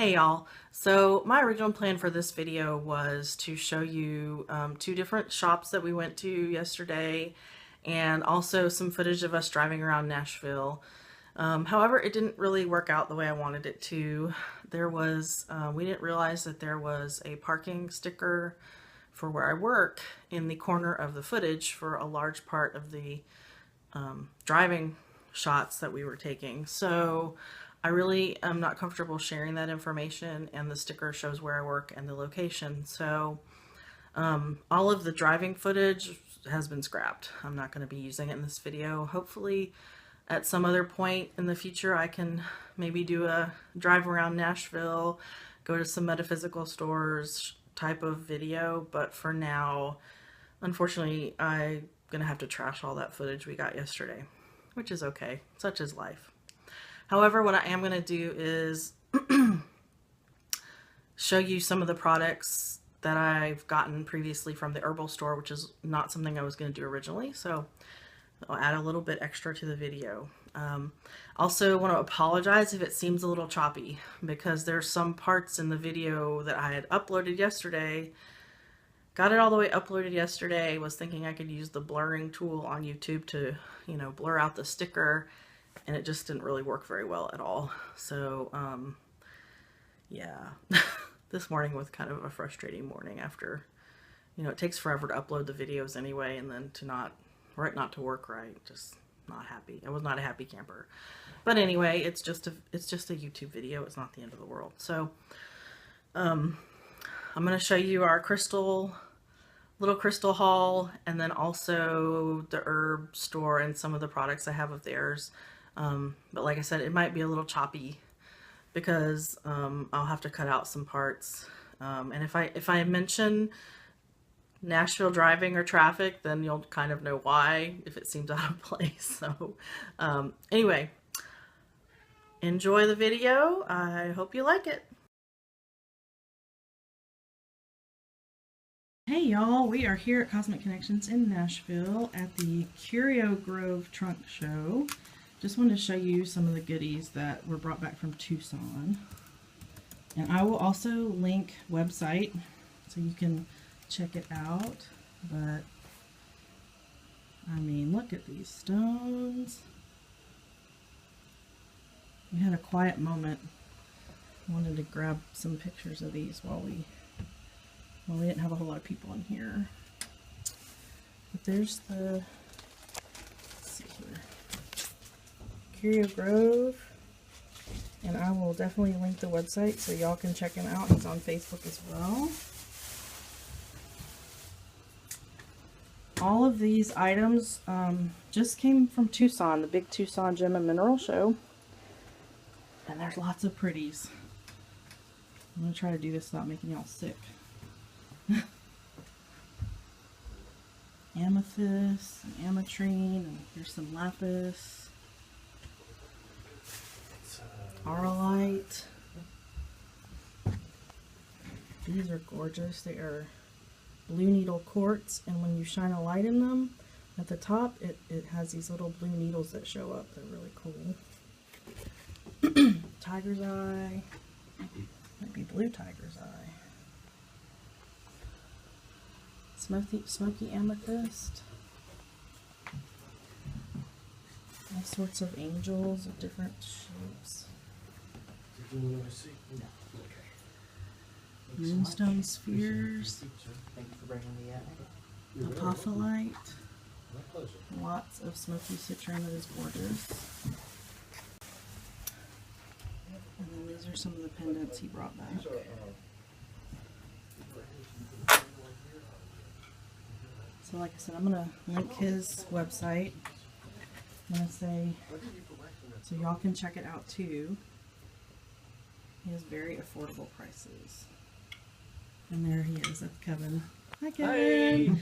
Hey y'all, so my original plan for this video was to show you two different shops that we went to yesterday and also some footage of us driving around Nashville. However, it didn't really work out the way I wanted it to. We didn't realize that there was a parking sticker for where I work in the corner of the footage for a large part of the driving shots that we were taking. So I really am not comfortable sharing that information, and the sticker shows where I work and the location. So all of the driving footage has been scrapped. I'm not going to be using it in this video. Hopefully at some other point in the future I can maybe do a drive around Nashville, go to some metaphysical stores type of video, but for now, unfortunately, I'm going to have to trash all that footage we got yesterday, which is okay. Such is life. However, what I am going to do is show you some of the products that I've gotten previously from the herbal store, which is not something I was going to do originally, so I'll add a little bit extra to the video. Also want to apologize if it seems a little choppy, because there's some parts in the video that I had uploaded yesterday. Got it all the way uploaded yesterday, was thinking I could use the blurring tool on YouTube to, blur out the sticker, and it just didn't really work very well at all. So, yeah, this morning was kind of a frustrating morning after, it takes forever to upload the videos anyway, and then to not to work right, just not happy. I was not a happy camper. But anyway, it's just a YouTube video. It's not the end of the world. So, I'm going to show you our little crystal haul, and then also the herb store and some of the products I have of theirs. But like I said, it might be a little choppy because I'll have to cut out some parts. And if I mention Nashville driving or traffic, then you'll kind of know why, if it seems out of place. So anyway, enjoy the video. I hope you like it. Hey y'all, we are here at Cosmic Connections in Nashville at the Curio Grove trunk show. Just wanted to show you some of the goodies that were brought back from Tucson. And I will also link website so you can check it out. But I mean, look at these stones. We had a quiet moment. Wanted to grab some pictures of these while we didn't have a whole lot of people in here. But there's the, let's see here, Curio Grove, and I will definitely link the website so y'all can check him out. He's on Facebook as well. All of these items just came from Tucson, the big Tucson Gem and Mineral Show, and there's lots of pretties. I'm going to try to do this without making y'all sick. Amethyst and ametrine, and here's some lapis, auralite. These are gorgeous. They are blue needle quartz, and when you shine a light in them at the top, it has these little blue needles that show up. They're really cool. Tiger's eye, might be blue tiger's eye. Smoky amethyst. All sorts of angels of different shapes. Moonstone spheres. Apophyllite. Lots of smoky citrine that is gorgeous. And then these are some of the pendants he brought back. So like I said, I'm going to link his website. I'm going to say, so y'all can check it out too. He has very affordable prices. And there he is, that's Kevin. Hi Kevin!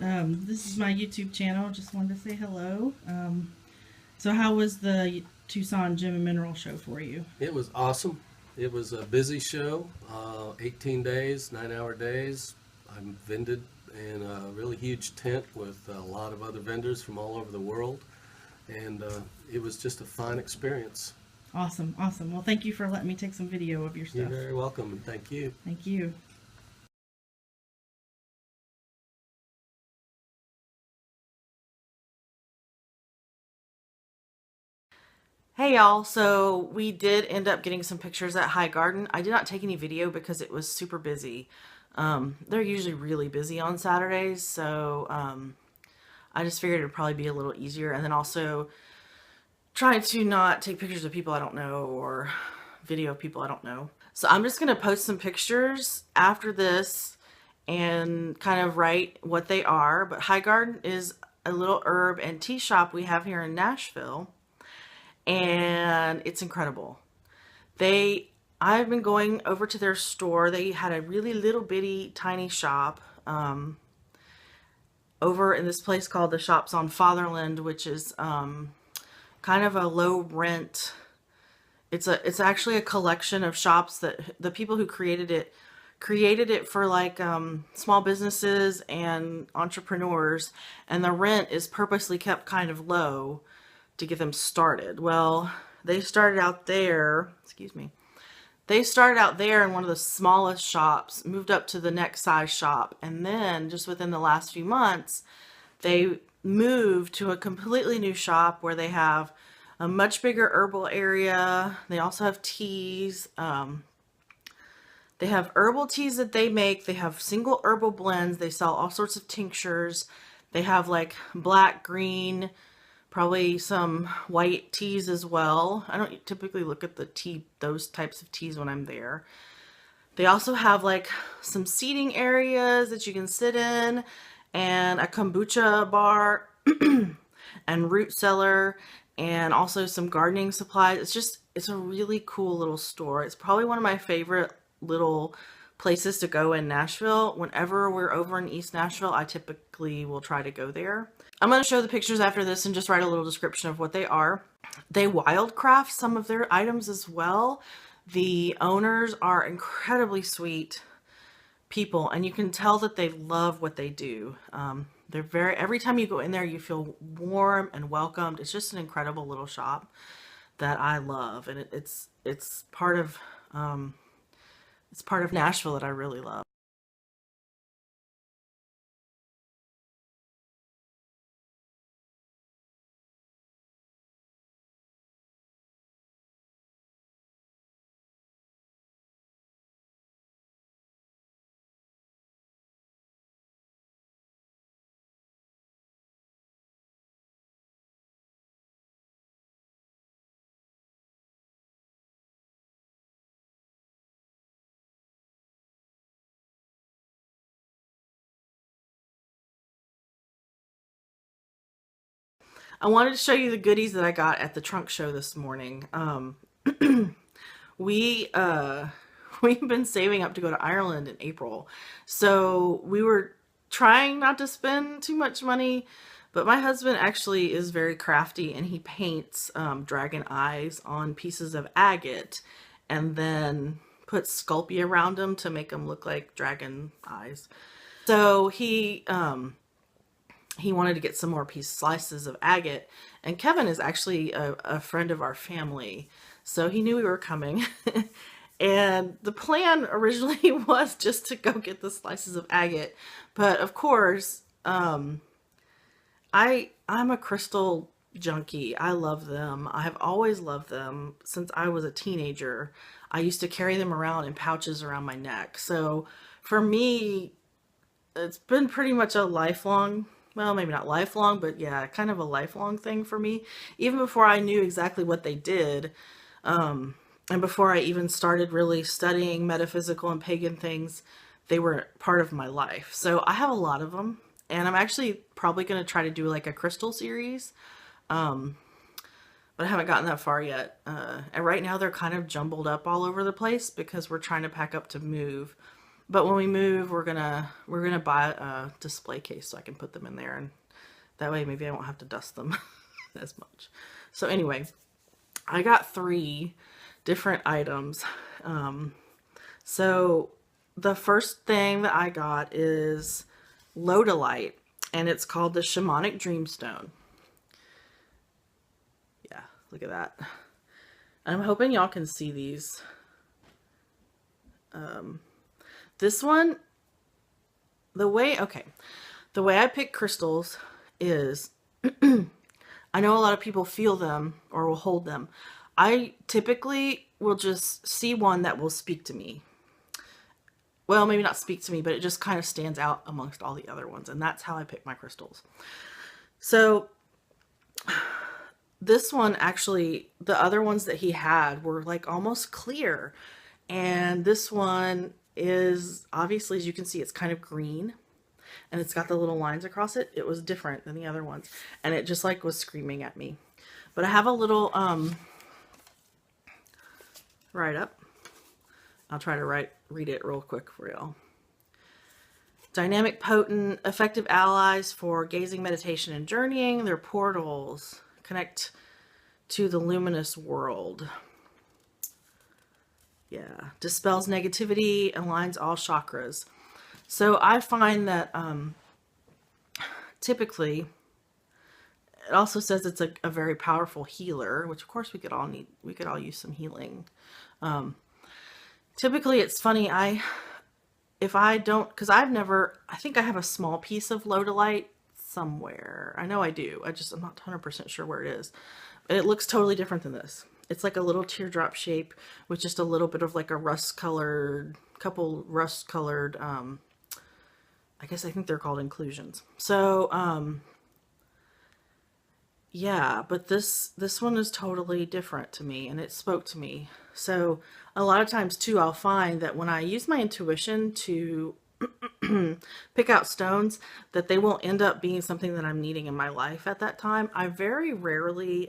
Hi. This is my YouTube channel, just wanted to say hello. So how was the Tucson Gem and Mineral Show for you? It was awesome. It was a busy show, 18 days, 9-hour days. I vended in a really huge tent with a lot of other vendors from all over the world, and it was just a fun experience. Awesome, awesome. Well, thank you for letting me take some video of your You're stuff. very welcome, and thank you. Thank you. Hey y'all, so we did end up getting some pictures at High Garden. I did not take any video because it was super busy. They're usually really busy on Saturdays, so I just figured it would probably be a little easier. And then also trying to not take pictures of people I don't know or video of people I don't know. So I'm just going to post some pictures after this and kind of write what they are. But High Garden is a little herb and tea shop we have here in Nashville, and it's incredible. I've been going over to their store. They had a really little bitty tiny shop over in this place called the Shops on Fatherland, which is kind of a low rent. It's actually a collection of shops that the people who created it for like small businesses and entrepreneurs, and the rent is purposely kept kind of low to get them started. Well, they started out there, excuse me. They started out there in one of the smallest shops, moved up to the next size shop, and then just within the last few months, they moved to a completely new shop where they have a much bigger herbal area. They also have teas. They have herbal teas that they make. They have single herbal blends. They sell all sorts of tinctures. They have like black, green, probably some white teas as well. I don't typically look at those types of teas when I'm there. They also have like some seating areas that you can sit in, and a kombucha bar and root cellar, and also some gardening supplies. It's a really cool little store. It's probably one of my favorite little places to go in Nashville. Whenever we're over in East Nashville, I typically will try to go there. I'm going to show the pictures after this and just write a little description of what they are. They wildcraft some of their items as well. The owners are incredibly sweet people, and you can tell that they love what they do. Every time you go in there, you feel warm and welcomed. It's just an incredible little shop that I love, and it's part of Nashville that I really love. I wanted to show you the goodies that I got at the trunk show this morning. We we've been saving up to go to Ireland in April, so we were trying not to spend too much money. But my husband actually is very crafty, and he paints dragon eyes on pieces of agate, and then puts Sculpey around them to make them look like dragon eyes. So he wanted to get some more slices of agate, and Kevin is actually a friend of our family, so he knew we were coming. And the plan originally was just to go get the slices of agate, but of course, I'm a crystal junkie. I love them. I have always loved them since I was a teenager. I used to carry them around in pouches around my neck. So for me, it's been pretty much a lifelong, well, maybe not lifelong, but yeah, kind of a lifelong thing for me. Even before I knew exactly what they did, and before I even started really studying metaphysical and pagan things, they were part of my life. So I have a lot of them, and I'm actually probably going to try to do like a crystal series, but I haven't gotten that far yet. And right now they're kind of jumbled up all over the place because we're trying to pack up to move. But when we move, we're gonna buy a display case so I can put them in there, and that way maybe I won't have to dust them as much. So anyway, I got 3 different items. So the first thing that I got is Lodolite, and it's called the Shamanic Dreamstone. Yeah, look at that. I'm hoping y'all can see these. This one, the way I pick crystals is I know a lot of people feel them or will hold them. I typically will just see one that will speak to me. Well, maybe not speak to me, but it just kind of stands out amongst all the other ones. And that's how I pick my crystals. So this one, actually, the other ones that he had were like almost clear. And this one is obviously, as you can see, it's kind of green. And it's got the little lines across it. It was different than the other ones. And it just like was screaming at me. But I have a little write up. I'll try to read it real quick for y'all. Dynamic, potent, effective allies for gazing, meditation, and journeying. They're portals. Connect to the luminous world. Yeah. Dispels negativity, aligns all chakras. So I find that typically, it also says it's a very powerful healer, which of course we could all use some healing. Typically, it's funny, because I think I have a small piece of Lodolite somewhere. I know I do. I'm not 100% sure where it is. But it looks totally different than this. It's like a little teardrop shape with just a little bit of like a couple rust colored, I think they're called inclusions. So, yeah, but this one is totally different to me, and it spoke to me. So a lot of times too, I'll find that when I use my intuition to pick out stones, that they will end up being something that I'm needing in my life at that time. I very rarely,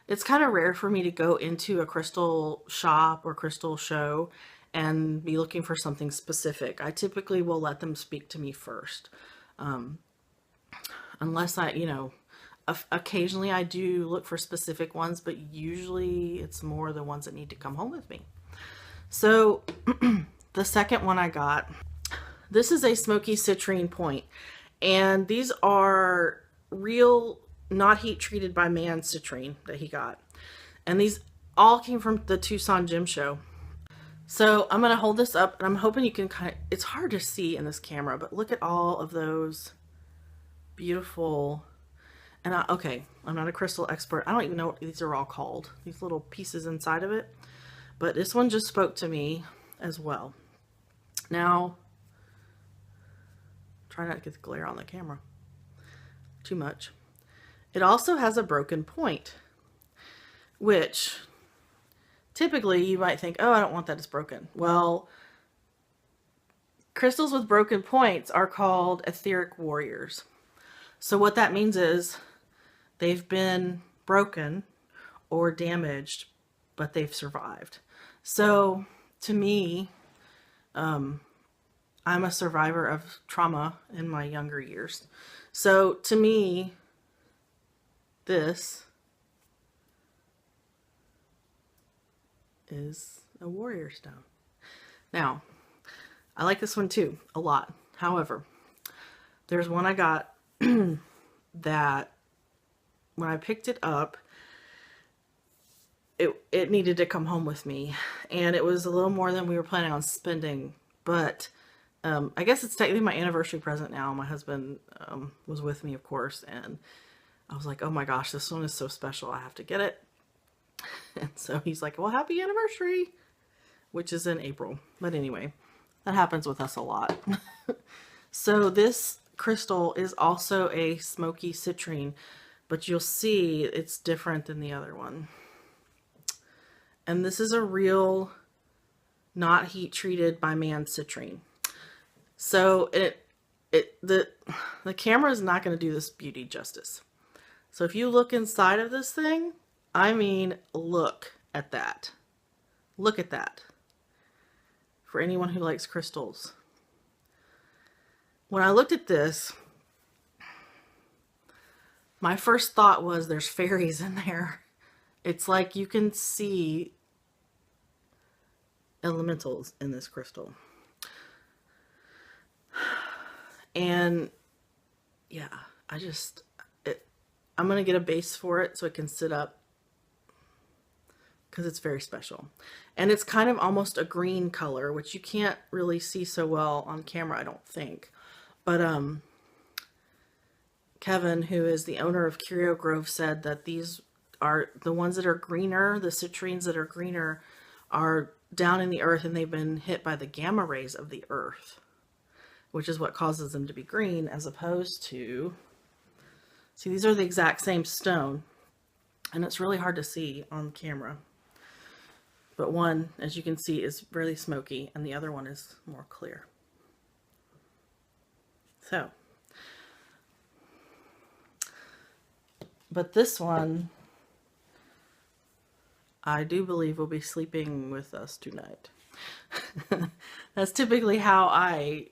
it's kind of rare for me to go into a crystal shop or crystal show and be looking for something specific. I typically will let them speak to me first. Unless occasionally I do look for specific ones, but usually it's more the ones that need to come home with me. So the second one I got, this is a smoky citrine point, and these are real, not heat treated by man citrine that he got. And these all came from the Tucson Gem Show. So I'm going to hold this up, and I'm hoping you can it's hard to see in this camera, but look at all of those beautiful. And I'm not a crystal expert. I don't even know what these are all called, these little pieces inside of it. But this one just spoke to me as well. Now, try not to get the glare on the camera too much. It also has a broken point, which typically you might think, oh, I don't want that, it's broken. Well, crystals with broken points are called etheric warriors. So what that means is they've been broken or damaged, but they've survived. So to me, I'm a survivor of trauma in my younger years. So to me, this is a warrior stone. Now, I like this one too, a lot. However, there's one I got that when I picked it up, it needed to come home with me, and it was a little more than we were planning on spending, but I guess it's technically my anniversary present now. My husband was with me, of course, and I was like, oh my gosh, this one is so special, I have to get it. And so he's like, well, happy anniversary, which is in April. But anyway, that happens with us a lot. So this crystal is also a smoky citrine, but you'll see it's different than the other one. And this is a real, not heat treated by man citrine. So the camera is not going to do this beauty justice. So if you look inside of this thing, I mean, look at that. Look at that. For anyone who likes crystals. When I looked at this, my first thought was there's fairies in there. It's like you can see elementals in this crystal. And yeah, I'm going to get a base for it so it can sit up. because it's very special. And it's kind of almost a green color, which you can't really see so well on camera, I don't think. But Kevin, who is the owner of Curio Grove, said that these are the ones that are greener, the citrines that are greener are down in the earth and they've been hit by the gamma rays of the earth, which is what causes them to be green, as opposed to, see, these are the exact same stone, and it's really hard to see on camera. But one, as you can see, is really smoky, and the other one is more clear. So, but this one, I do believe will be sleeping with us tonight. That's typically how I,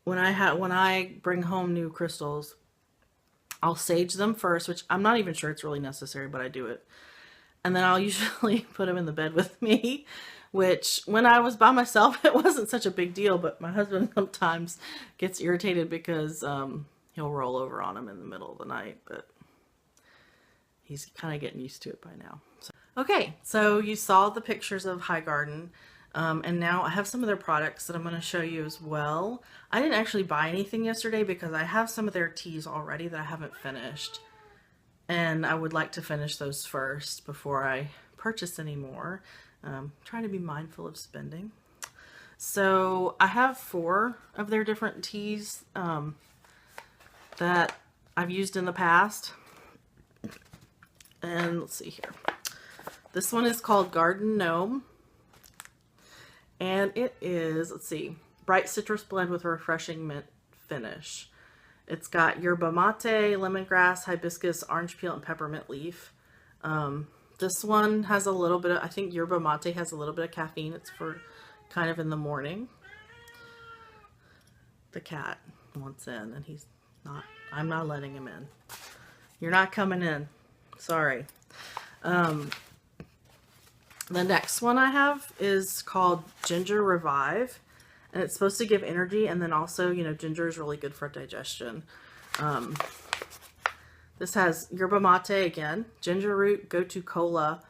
when I bring home new crystals, I'll sage them first, which I'm not even sure it's really necessary, but I do it. And then I'll usually put them in the bed with me, which when I was by myself, it wasn't such a big deal, but my husband sometimes gets irritated because he'll roll over on him in the middle of the night, but he's kind of getting used to it by now. So, okay, so you saw the pictures of High Garden, and now I have some of their products that I'm going to show you as well. I didn't actually buy anything yesterday because I have some of their teas already that I haven't finished, and I would like to finish those first before I purchase any more. Trying to be mindful of spending. So I have 4 of their different teas that I've used in the past. And let's see here. This one is called Garden Gnome. And it is, let's see, bright citrus blend with a refreshing mint finish. It's got yerba mate, lemongrass, hibiscus, orange peel, and peppermint leaf. This one has a little bit of, I think yerba mate has a little bit of caffeine. It's for kind of in the morning. The cat wants in and he's not, I'm not letting him in. You're not coming in. Sorry. The next one I have is called Ginger Revive, and it's supposed to give energy, and then also, you know, ginger is really good for digestion. This has yerba mate again, ginger root, gotu kola,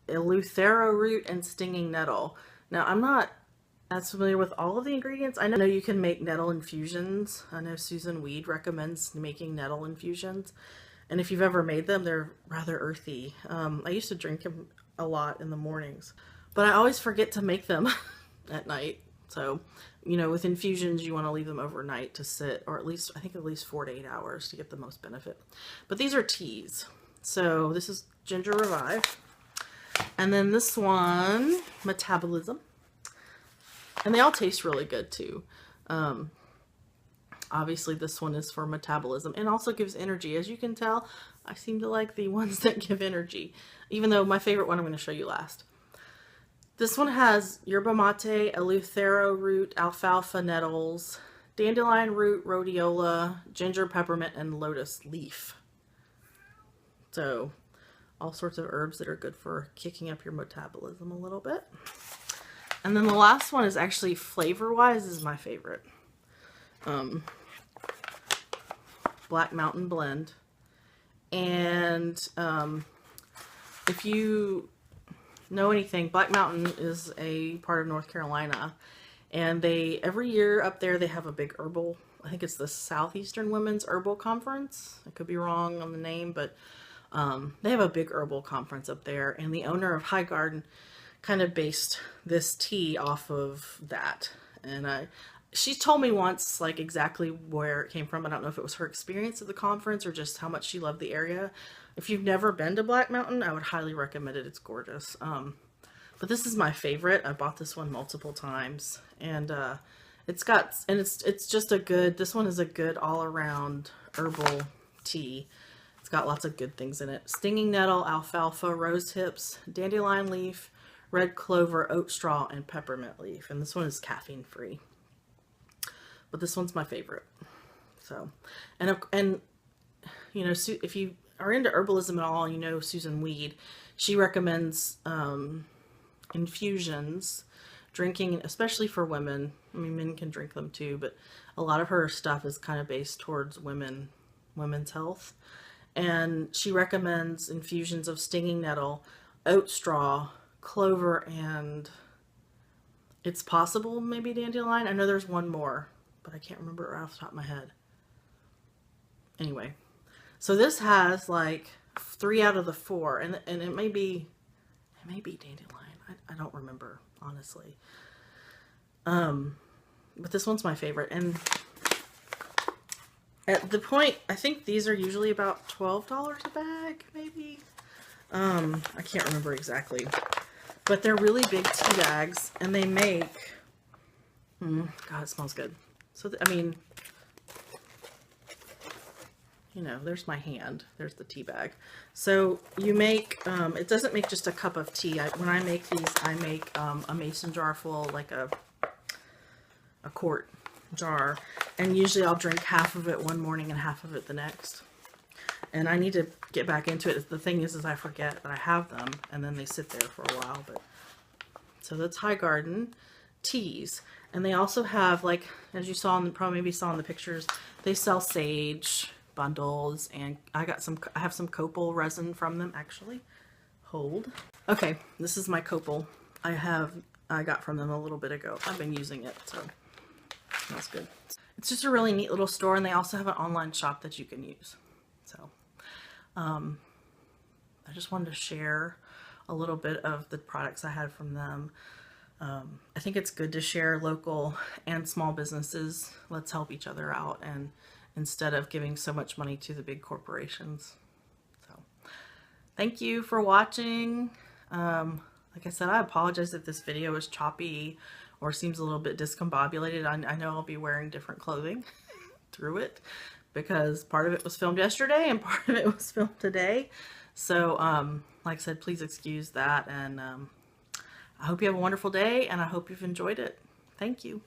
eleuthero root, and stinging nettle. Now, I'm not as familiar with all of the ingredients. I know you can make nettle infusions. I know Susan Weed recommends making nettle infusions. And if you've ever made them, they're rather earthy. I used to drink them a lot in the mornings, but I always forget to make them at night. So, you know, with infusions, you want to leave them overnight to sit, or at least, I think at least 4 to 8 hours to get the most benefit. But these are teas. So this is Ginger Revive. And then this one, Metabolism. And they all taste really good too. Obviously this one is for metabolism and also gives energy. As you can tell, I seem to like the ones that give energy, even though my favorite one I'm going to show you last. This one has yerba mate, eleuthero root, alfalfa nettles, dandelion root, rhodiola, ginger, peppermint, and lotus leaf. So all sorts of herbs that are good for kicking up your metabolism a little bit. And then the last one is actually flavor-wise is my favorite. Black Mountain Blend. And if you know anything, Black Mountain is a part of North Carolina, and they every year up there they have a big herbal, I think it's the Southeastern Women's Herbal Conference. I could be wrong on the name, but they have a big herbal conference up there, and the owner of High Garden kind of based this tea off of that. And she told me once, like, exactly where it came from. I don't know if it was her experience at the conference or just how much she loved the area. If you've never been to Black Mountain, I would highly recommend it. It's gorgeous. But this is my favorite. I bought this one multiple times, and it's just a good, this one is a good all-around herbal tea. It's got lots of good things in it. Stinging nettle, alfalfa, rose hips, dandelion leaf, red clover, oat straw, and peppermint leaf. And this one is caffeine free. But this one's my favorite. So, and you know, if you are into herbalism at all, you know Susan Weed, she recommends infusions, drinking, especially for women. I mean, men can drink them too, but a lot of her stuff is kind of based towards women's health. And she recommends infusions of stinging nettle, oat straw, clover, and it's possible maybe dandelion. I know there's one more, but I can't remember it right off the top of my head. Anyway, so this has like 3 out of the 4, and it may be dandelion. I don't remember, honestly. But this one's my favorite. And at the point, I think these are usually about $12 a bag, maybe. I can't remember exactly. But they're really big tea bags, and they make, God, it smells good. So, I mean, you know, there's my hand. There's the tea bag. So you make, it doesn't make just a cup of tea. When I make these, I make a mason jar full, like a quart jar. And usually I'll drink half of it one morning and half of it the next. And I need to get back into it. The thing is I forget that I have them, and then they sit there for a while. But so that's High Garden teas. And they also have, like, as you saw, probably maybe saw in the pictures, they sell sage bundles, and I have some copal resin from them, actually. Hold. Okay, this is my copal I got from them a little bit ago. I've been using it, so that's good. It's just a really neat little store, and they also have an online shop that you can use. So I just wanted to share a little bit of the products I had from them. I think it's good to share local and small businesses. Let's help each other out, and instead of giving so much money to the big corporations. So thank you for watching. Like I said, I apologize if this video is choppy or seems a little bit discombobulated. I know I'll be wearing different clothing through it because part of it was filmed yesterday and part of it was filmed today. So like I said, please excuse that, and I hope you have a wonderful day, and I hope you've enjoyed it. Thank you.